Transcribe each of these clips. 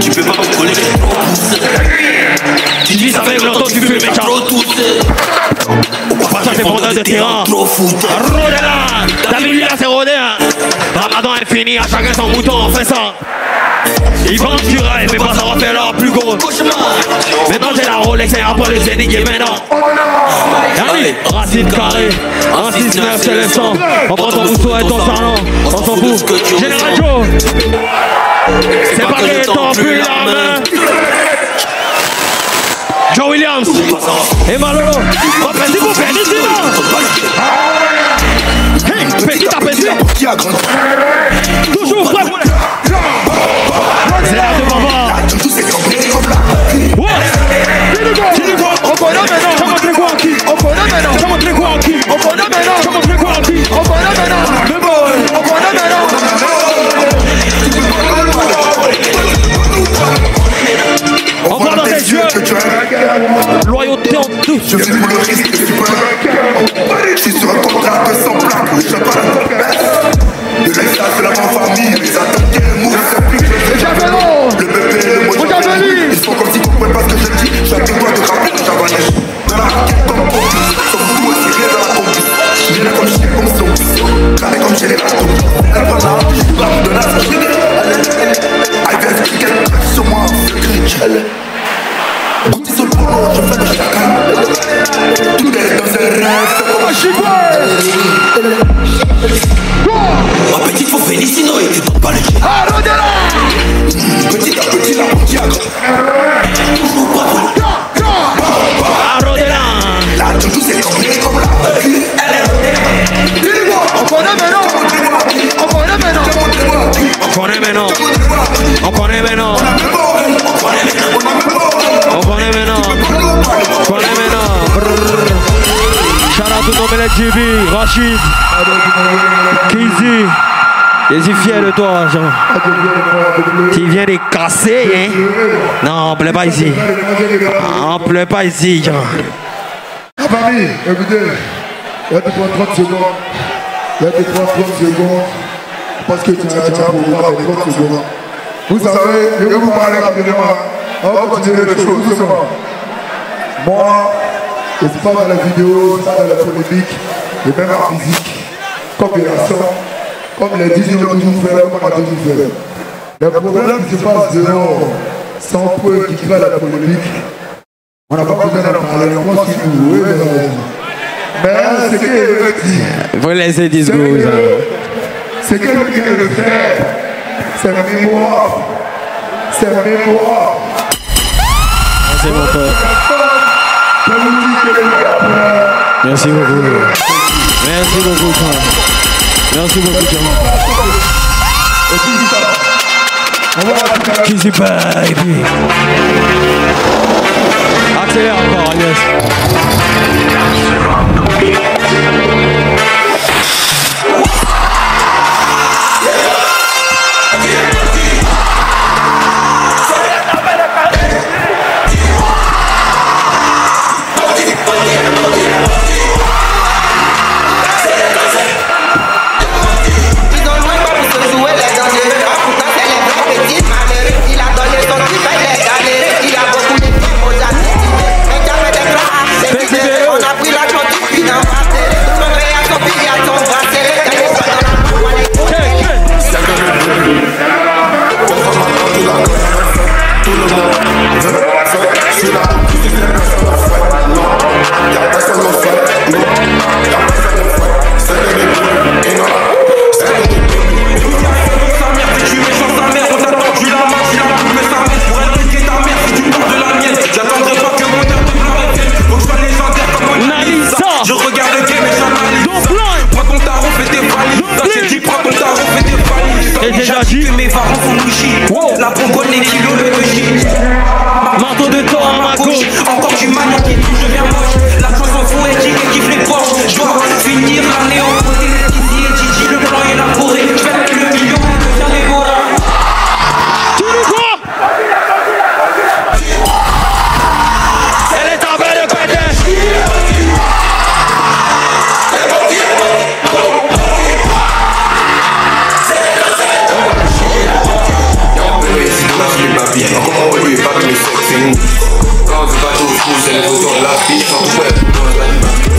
Tu peux pas me coller, j'ai trop poussé. Tu dis ça fait longtemps que tu fumes, mais t'as trop toussé. Passage des vendeurs de terrain. Rodela, t'as vu lui là c'est Rodela. Ramadan est fini, à chacun son mouton, on fait ça. Ils vendent du rail, mais pas ça va faire leur plus gros. Maintenant j'ai la Rolex et après les Zénith et maintenant. Yannick, racine carrée, 1-6-9 c'est le sang. On prend ton mousseau et ton salon, on s'en fout. Général Joe, c'est pas que t'en plus la main. Joe Williams et Malolo, on fait du coup, fais du hey, petit à petit. Toujours prêt pour les... C'est la de maman. Ouais. On connaît maintenant. Ça montre quoi qui? On connaît maintenant. Ça montre quoi qui? On connaît maintenant. Ça montre quoi qui? On connaît maintenant. Le boy. On connaît maintenant. On voit dans tes yeux. Loyauté en deux. Je vis pour le risque, je suis pas je suis sur un contrat de 100 plaques. Je suis pas la baisse. De l'extase de la famille. Les attaques et le mou, c'est plus que le bébé, le mot ils sont comme si comprennent pas ce que je dis. Chaque doigt de rappeler de javanèche. Dans la raquette comme pour sauf vous aussi rien dans la conduite. Je viens comme chien comme son. Carré comme chez les râteaux. Elle va là, de la société. Elle vient expliquer sur moi, secret. Goûter sur le boulot, je fais de chacun. Tout est dans ses rêves, c'est comme un chigouet. Ma petite faut finir sinon il te donne pas les chiens. Petit à petit la mondiale. Toujours pas voulu. La doudou c'est comme la elle est rodéla. On connaît maintenant. On connaît maintenant. On connaît maintenant. On connaît maintenant. On connaît maintenant. On connaît maintenant. Shout out to Nomel JB, Rachid, Kizi. Je suis fier de toi, Jean. Tu viens de casser, hein? Non, on plaît pas ici. On plaît pas ici, Jean. La famille, écoutez, il y a des points 30 secondes. Il y a des points 30 secondes. Parce que tu as un programme avec 30 secondes. Vous savez, je vais vous parler rapidement. On va continuer les choses doucement. Moi, je ne suis pas dans la vidéo, je suis pas dans la polémique, et même en physique, comme les rassons, comme les 10 jours toujours faire, comme on a toujours fait. Les problèmes qui se passent dehors, sans peu qui créent la polémique, on n'a pas besoin d'en parler, on pense qu'il nous veut, mais ce qu'il veut dire, vous laissez 10 secondes. ce que veut dire le faire, c'est la mémoire. C'est la mémoire. C'est mon frère. Merci beaucoup. Merci beaucoup, frère. Merci beaucoup, Jamal. Kizzy baby. Accélère encore, Agnès. On a pris la chance,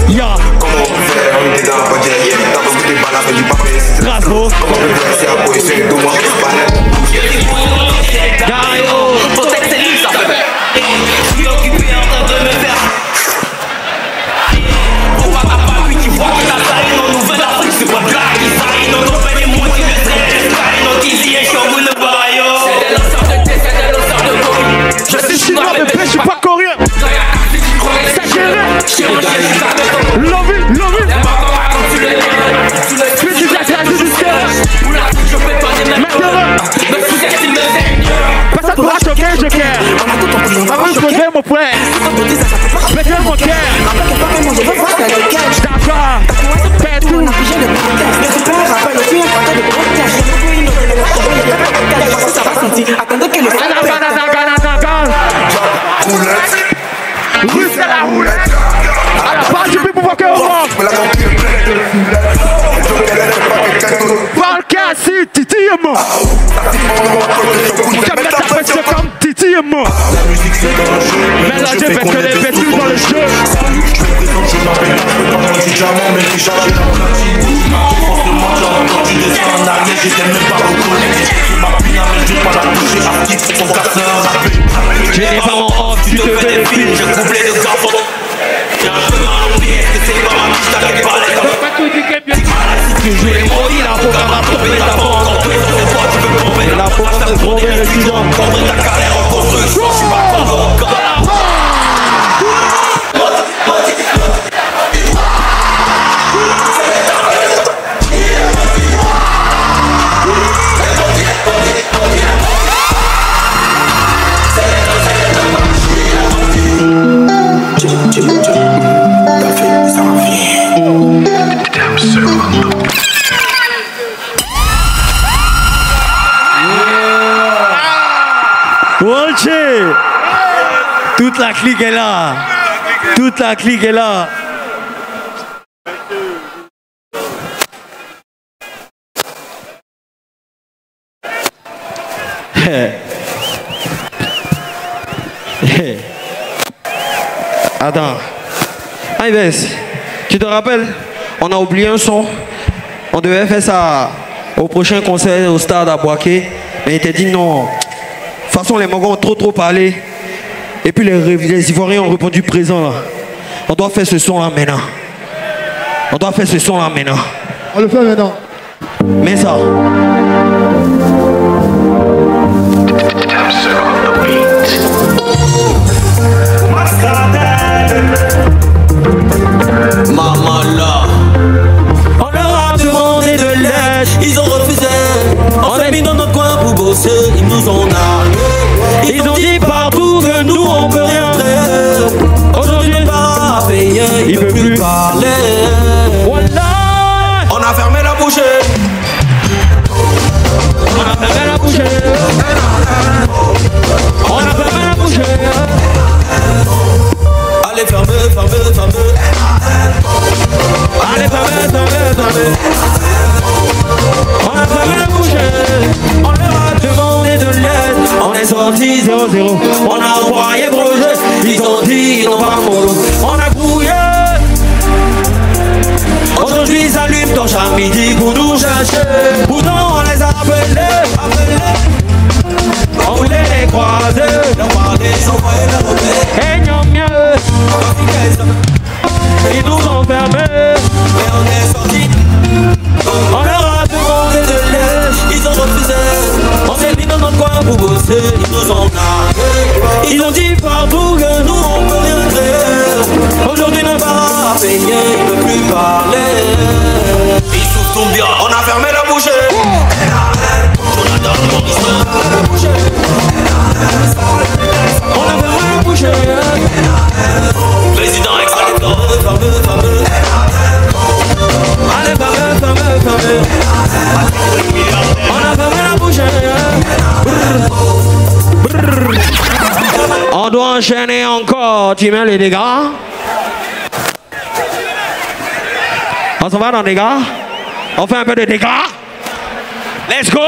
Ya. Strasbourg. Gario. Ton texte est libre, ça fait. Je suis occupé en train de me faire. On va pas lui qui voit que la taille en Nouvelle-Afrique, c'est pas blague. Ils saillent, non, non, pas les mots qui me stressent. Non, qui s'y est chaud, vous le baillot. C'est des lanceurs de thé, c'est des lanceurs de colis. Je suis chinois, mais je suis pas coréen. Mon frère, mettez mon cœur. D'accord, fais tout. Russe à la roulette. À la base, je peux pouvoir que on parle cassé, titi et moi. On peut mettre ta pression comme titi et moi. La musique c'est dans le jeu. Mais là, je fais que des bêtises dans le jeu. Je me présente, je m'appelle Alfred, je diamant, mais qui charge la platine. Forcément, j'ai entendu des scandales, j'étais même pas reconnu. Je m'appuie à mes yeux, pas la toucher, artiste, son casseur, la paix. Je n'ai pas mon off, tu te fais des films. Je couplais de garçons. J'ai un peu mal au pied, est-ce que c'est pas ma bouche, t'inquiète pas, les gars. Tu joues les mots, il a pour ma tomber ta bande. Et la force de trouver le bidon. Contre ta carrière en construction, je suis pas content. Walcher. Toute la clique est là. Toute la clique est là. Attends. Ives, tu te rappelles? On a oublié un son. On devait faire ça au prochain concert au stade à Boaké. Mais il était dit non. De toute façon, les Mongos ont trop parlé. Et puis les Ivoiriens ont répondu présent là. On doit faire ce son là maintenant. On doit faire ce son là maintenant. On le fait maintenant. Mets ça. Maman là. On leur a demandé de l'aide, ils ont refusé. On s'est mis dans notre coin pour bosser, ils nous ont nargué. Ils ont dit partout que nous on peut rien faire. Aujourd'hui il va payer, il peut plus parler. Voilà. On a fermé la bouche. On a fermé la bouche. On a fermé la bouche. Allez fermez. Allez fermez. On a fermé la bouche. On leur a demandé de l'aide. On est sorti 0-0. On a envoyé projet. Ils ont dit ils n'ont pas mon lot. On a grouillé. Aujourd'hui ils allument torche à midi pour nous chercher. Pourtant on les a appelés. On voulait les croiser. Et ils nous ont fermés. Mais on est sortis. On leur a demandé de l'aide. Ils ont refusé. On s'est mis dans notre coin pour bosser. Ils nous ont nargué. Ils ont dit partout que nous on peut rien faire. Aujourd'hui ne va pas payer, il ne peut plus parler. Ils souffrent bien. On a fermé la bouche. On a fermé la bouche. On a fermé la bouche. Président extrême. Allez, fermez. On a fermé la bouche. On doit enchaîner encore. Tu mets les dégâts. On s'en va dans les dégâts. On fait un peu de dégâts. Let's go.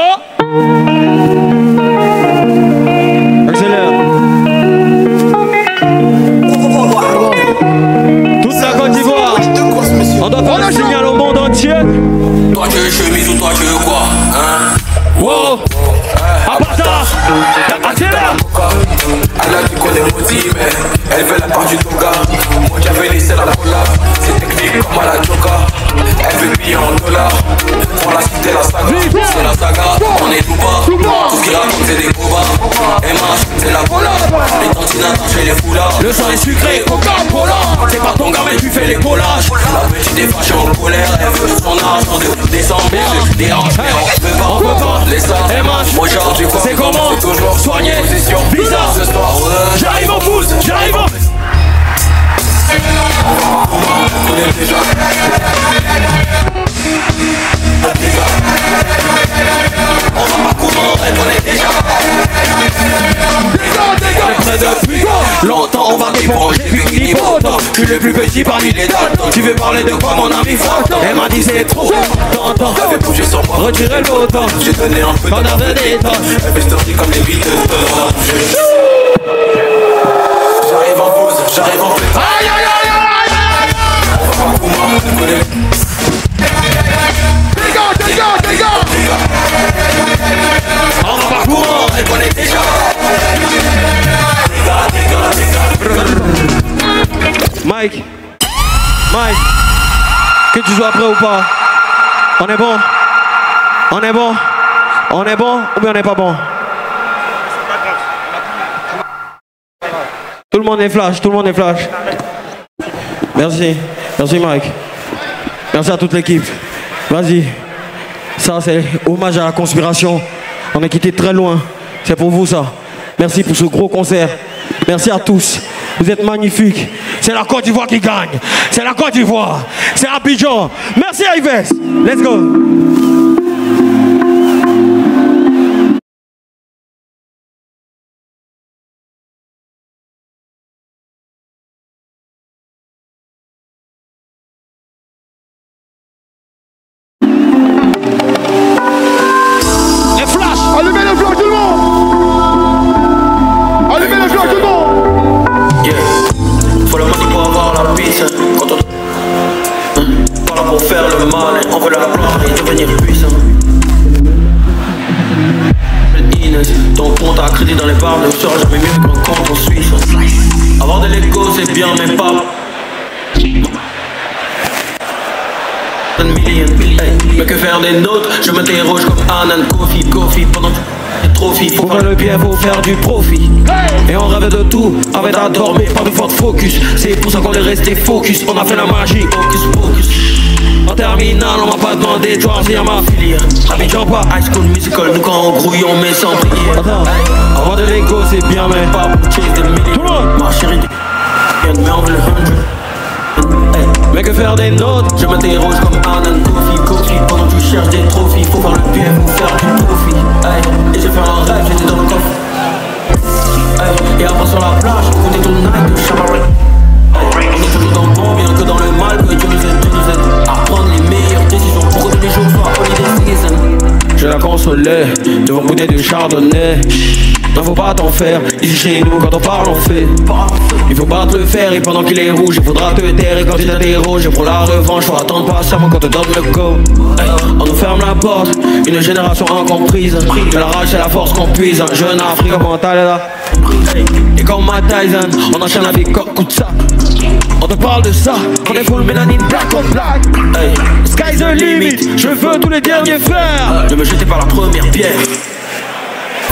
Accélère. Le sang est sucré, Coca-Cola. C'est pas ton gars mais tu fais les collages. La petite est fâchée en colère, elle veut son argent de décembre. Des hanches, on peut pas les ça. Aujourd'hui c'est comment soigner, bizarre ce soir. J'arrive en pouce, j'arrive en... On va pas comment, elle connaît déjà. Depuis longtemps on va dépenser puis ni autant. Je suis le plus petit parmi les daltons. Tu veux parler de quoi mon ami Franton? Elle m'a dit c'est trop tentant. Elle fait bouger son poids, retirer le bouton. J'ai donné un peu de détente. Elle fait story comme les Beatles. J'arrive en pause, j'arrive en pause. Aïe aïe aïe aïe aïe. On va pas comment, elle connaît. Dégage. On va pas courant, elle connaît déjà. Mike, que tu joues après ou pas? On est bon? Ou bien on n'est pas bon? Tout le monde est flash. Merci Mike. Merci à toute l'équipe. Vas-y. Ça c'est hommage à la conspiration. On est quitté très loin. C'est pour vous ça. Merci pour ce gros concert. Merci à tous. Vous êtes magnifiques. C'est la Côte d'Ivoire qui gagne. C'est la Côte d'Ivoire. C'est Abidjan. Merci Ives. Let's go. Dans les bars ne sera jamais mieux qu'un compte en Suisse. Avoir de l'ego c'est bien mais pas mais que faire des notes? Je m'interroge comme Anan Kofi pendant que trophy. Faut faire le bien, faut faire du profit. Et on rêve de tout, avec à dormir, pas de fort focus. C'est pour ça qu'on est resté focus. On a fait la magie, focus. En terminale, on m'a pas demandé de choisir ma filière. Abidjan pas High School Musical, nous quand on grouille on met sans prière. Avoir de l'ego c'est bien mais pas pour chase des millions. Ma chérie mais on veut le 100. Mais que faire des notes? Je m'interroge comme Anan Kofi pendant que tu cherches des trophies. Faut faire le bien, faut faire du profit. Et j'ai fait un rêve, j'étais dans le coffre. Et après sur la plage, on écoute tout le night de Chamarette. On est toujours dans le bon bien que dans le mal, que Dieu nous aide à prendre les meilleures décisions pour que tous les jours soient holiday season. Je la consolais devant bouteille de chardonnay. Non faut pas t'en faire, ici chez nous quand on parle on fait. Il faut pas te le faire et pendant qu'il est rouge il faudra te taire. Et quand tu t'interroges pour la revanche faut attendre patiemment quand te donne le go. On nous ferme la porte, une génération incomprise. De la rage c'est la force qu'on puise. Un jeune Africain mental est là. Et comme Mike Tyson, on enchaîne avec coup de sac. On te parle de ça, on est full mélanine black on black. Sky's the limit, je veux tous les derniers frères. Je me jeter par la première pierre.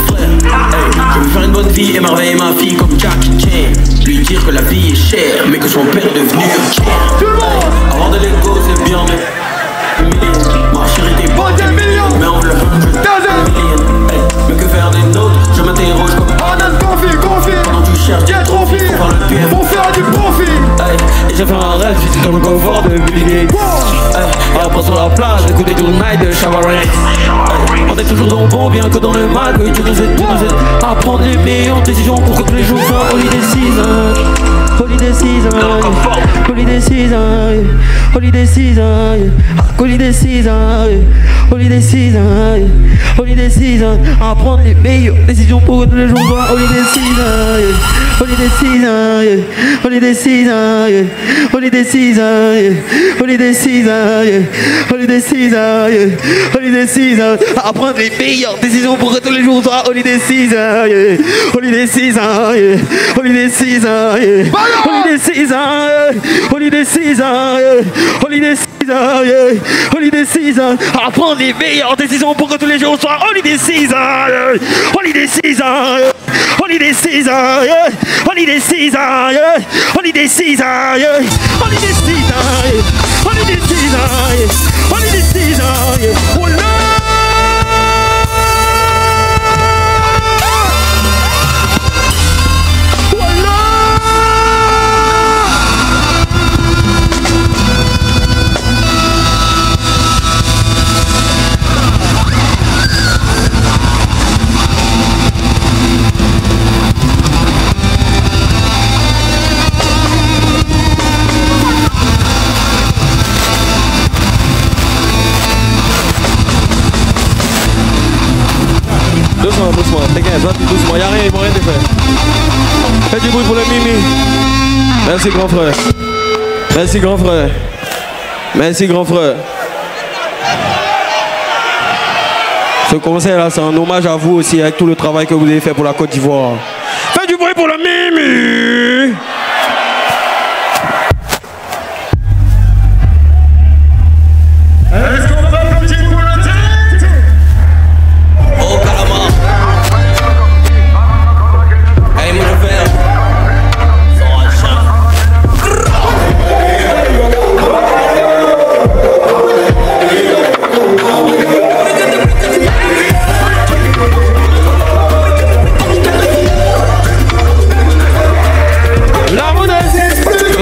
Je veux faire une bonne vie, émerveiller ma fille comme Jackie Chan. Lui dire que la vie est chère, mais que son père est devenu un king. Avoir de l'ego c'est bien mais ma chérie t'es bonne, mais on veut le 100 millions. Mais que faire des notes? Je m'interroge comme Anan Kofi pendant que tu cherches des trophies. Faut faire le bien, faut faire du profit. Et j'ai fait un rêve, j'étais dans le confort de Billy Gates. Et après sur la plage, écouter tout le night de Chamarette. On est toujours dans le bon bien que dans le mal, que Dieu nous aide à prendre les meilleures décisions pour que tous les jours soient holiday season. Holiday season, holiday season, holiday season, holiday season, holiday season, holiday season. À prendre les meilleures décisions pour que tous les jours soient holiday season, holiday season, holiday season, holiday season, holiday season, holiday season, holiday season. À prendre les meilleures décisions pour que tous les jours soient holiday season, holiday season, holiday season, holiday season, holiday season, holiday season, holiday season. À prendre les meilleures décisions pour que tous les jours soient holiday season, holiday season, holiday Only this season, yeah. Only this season, yeah. Only this season, yeah. Only this season, yeah. Only this season, yeah. Only this season, yeah. Oh, Lord. Doucement, t'inquiète, doucement, y'a rien, ils vont rien te faire. Fais du bruit pour le Mimi. Merci grand frère. Merci grand frère. Merci grand frère. Ce concert là, c'est un hommage à vous aussi avec tout le travail que vous avez fait pour la Côte d'Ivoire. Fais du bruit pour le Mimi.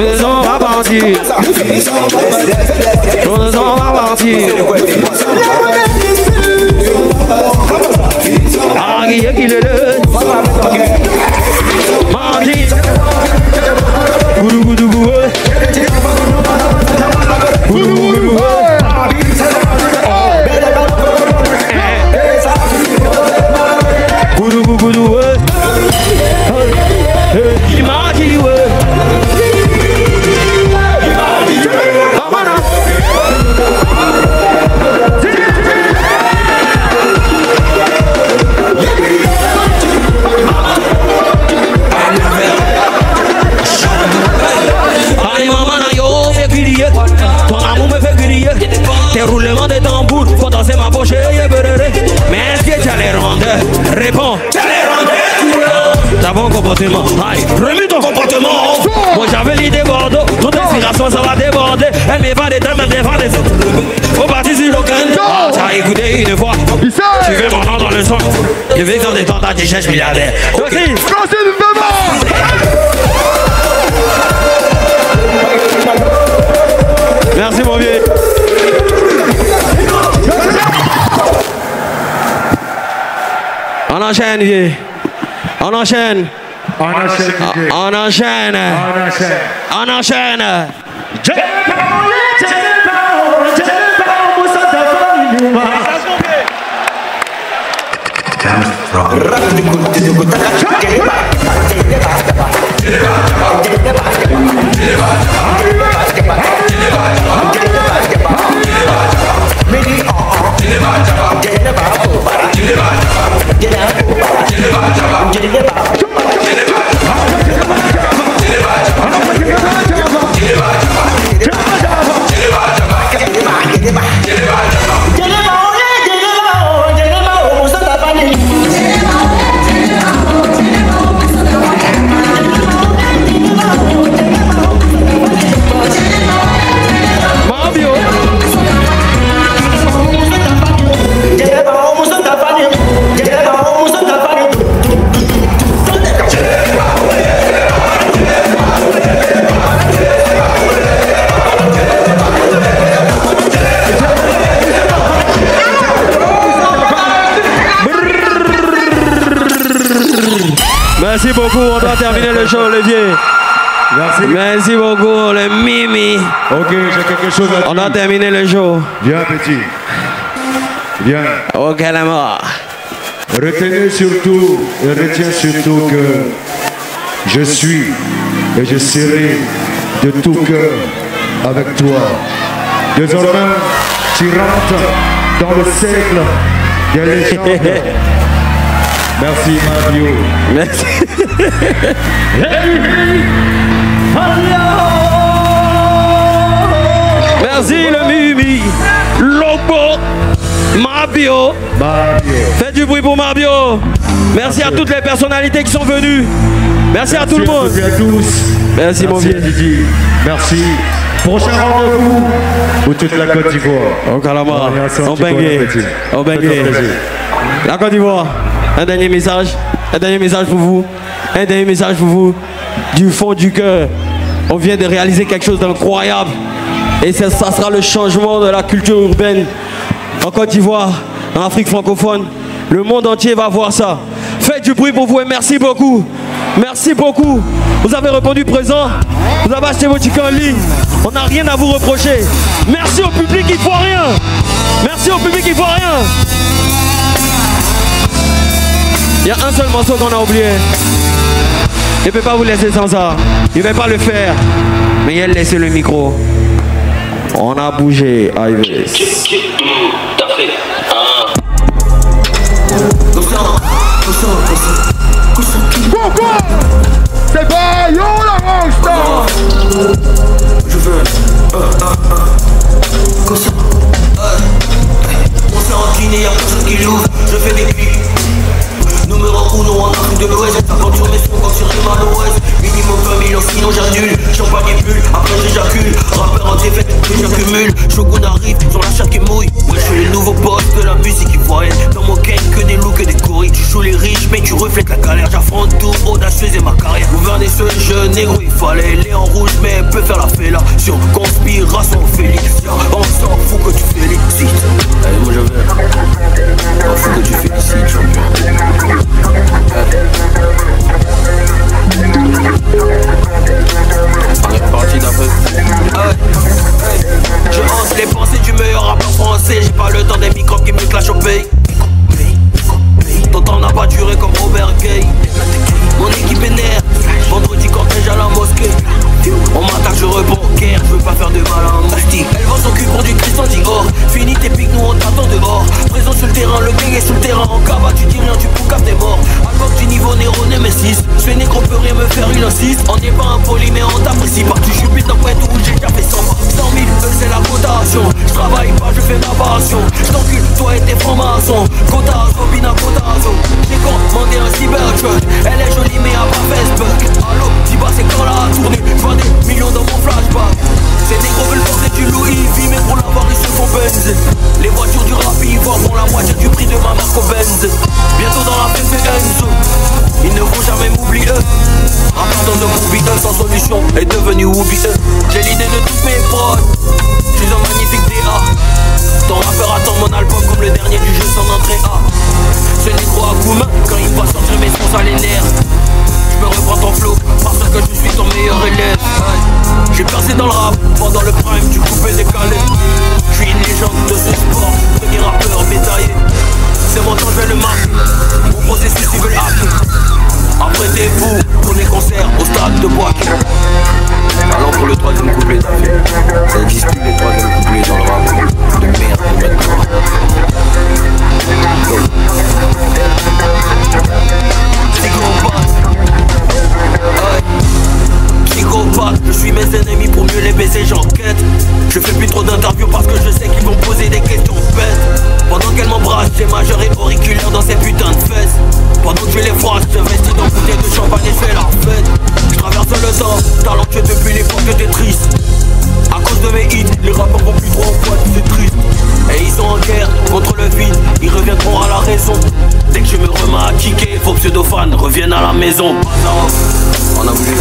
On s'en va partir. Ah, qui est le Mardi. Goudou goudou goudou. Goudou goudou goudou. Goudou goudou goudou. Il m'a dit ouais. Tes roulements de tambour, faut danser ma poche et beurrer. Mais est-ce que tu as les rondeurs? Réponds. Tu as les rondeurs? T'as bon comportement. Aïe, remets ton comportement. Moi j'avais l'idée Bordeaux, ton inspiration ça va déborder. Elle me va des temps, même des vents des autres. Faut partir sur le canne. Ah, t'as écouté une fois. Tu veux mon nom dans le son. Je vais comme des tentacles, tu cherches milliardaire. Ok. Merci mon vieux. On enchaîne, vieux. On enchaîne. On enchaîne. On enchaîne. On enchaîne. Merci beaucoup, on doit terminer le show, Olivier. Merci. Merci beaucoup, le Mimi. Ok, j'ai quelque chose à dire. On doit terminer le show. Viens, petit. Viens. Ok, la mort. Retenez surtout, et retiens surtout que je suis et je serai de tout cœur avec toi. Désormais, tu rentres dans le cercle des légendes. Merci Mario. Merci. Merci le Mimi. Lobo. Mabio. Faites du bruit pour Mabio. Merci à toutes les personnalités qui sont venues. Merci à tout le monde. Merci à tous. Merci mon vieux. Didi. Merci. Prochain rendez-vous pour toute la Côte d'Ivoire. Au Calamar, au Bengué, au Bengué. La Côte d'Ivoire, un dernier message pour vous. Un dernier message pour vous. Du fond du cœur, on vient de réaliser quelque chose d'incroyable. Et ça sera le changement de la culture urbaine en Côte d'Ivoire, en Afrique francophone. Le monde entier va voir ça. Faites du bruit pour vous et merci beaucoup. Merci beaucoup. Vous avez répondu présent. Vous avez acheté vos tickets en ligne. On n'a rien à vous reprocher. Merci au public ivoirien. Merci au public ivoirien. Il y a un seul morceau qu'on a oublié. Il ne peut pas vous laisser sans ça. Il ne va pas le faire. Mais il a laissé le micro. On a bougé, Ives. C'est pas yo la rockstar. Je veux on s'est enquiné, y'a personne qui l'ouvre. Je fais des clips numéro 1 en Afrique de l'Ouest. Quand sur mes sons, quand sur les mal à l'Ouest. Minimum 20 millions, sinon j'annule. Champagne et bulle, après j'éjacule. Rappeur en défaite, que j'accumule. Shogun arrive sur la chatte qui mouille. Ouais, je suis le nouveau boss de la musique ivoirienne. Dans mon game, que des loups, que des gorilles. Tu joues les riches, mais tu reflètes la galère. J'affronte tout, audacieuse et ma carrière. Gouverner ce jeu négro, il fallait. Les en rouge, mais peut faire la fête là. Sur conspiration, Félix. On s'en fout que tu félicites. Allez, moi je vais. On fout que tu félicites, champion. On est parti d'un peu. Je hante les pensées du meilleur rappeur français. J'ai pas le temps des microbes qui me clashent au pays. Ton temps n'a pas duré comme Robert Gay. Mon équipe est nerf. Vendredi cortège à la mosquée. On m'attaque, je réponds guerre. Je veux pas faire de mal à un moustique. Elle vend son cul pour du Christian Dior. Fini tes piques, nous on t'attend dehors. Présent sur le terrain, le gang est sur le terrain. En cava, tu dis rien, tu poucaves t'es mort. Album du niveau Néro, Nemesis. Je fais négro, peut rien me faire une assiste. On n'est pas impoli, mais on t'apprécie pas. Tu chupes dans Pointe où j'ai déjà fait 100 000, c'est la cotation. Je travaille pas, je fais ma passion. Je t'encule, toi et tes francs-maçons. Cotazo, bina cotazo. J'ai commandé un cybertruck. Elle est jolie, mais à pas Facebook. Allo, Tiba, c'est quand la tournée. Je vois des millions dans mon flashback. Ces négros veulent porter du Louis V, mais pour l'avoir ils se font benz. Les voitures du rap ivoire font la moitié du prix de ma marque au Benz. Bientôt dans la fête Enzo. Ils ne vont jamais m'oublier. Rapporteur de Whoopi sans solution est devenu Whoopi. J'ai l'idée de toutes mes prods. Je suis un magnifique DA. Ton rappeur attend mon album comme le dernier du jeu sans entrée A. Ce négro à Gouma, quand il passe sortir mes sons ça les nerfs. Je me reprends ton flow parce que je suis ton meilleur élève. J'ai percé dans le rap pendant le prime du coupé décalé. Je suis une légende de ce sport, premier rappeur bétaillé. C'est mon temps, je vais le marquer. Mon processus, ils veulent hacker. Apprêtez-vous pour les concerts au stade de Boaké. Allons pour le troisième couplet d'affaire. Ça existe plus les troisième couplets dans le rap. De merde de maintenant. Psychopathe, je suis mes ennemis pour mieux les baiser, j'enquête. Je fais plus trop d'interviews parce que je sais qu'ils vont poser des questions bêtes. Pendant qu'elles m'embrassent, j'ai majeur et auriculaire dans ces putains de fesses. Pendant que je les froisse, j'investis dans bouteilles de champagne et je fais la fête. Je traverse le temps, talentueux depuis l'époque de Tetris. À cause de mes hits, les rappeurs vont plus trop en boîte, c'est triste. Et ils sont en guerre contre le vide, ils reviendront à la raison. Dès que je me remets à kicker, vos pseudo-fans reviennent à la maison. On a voulu.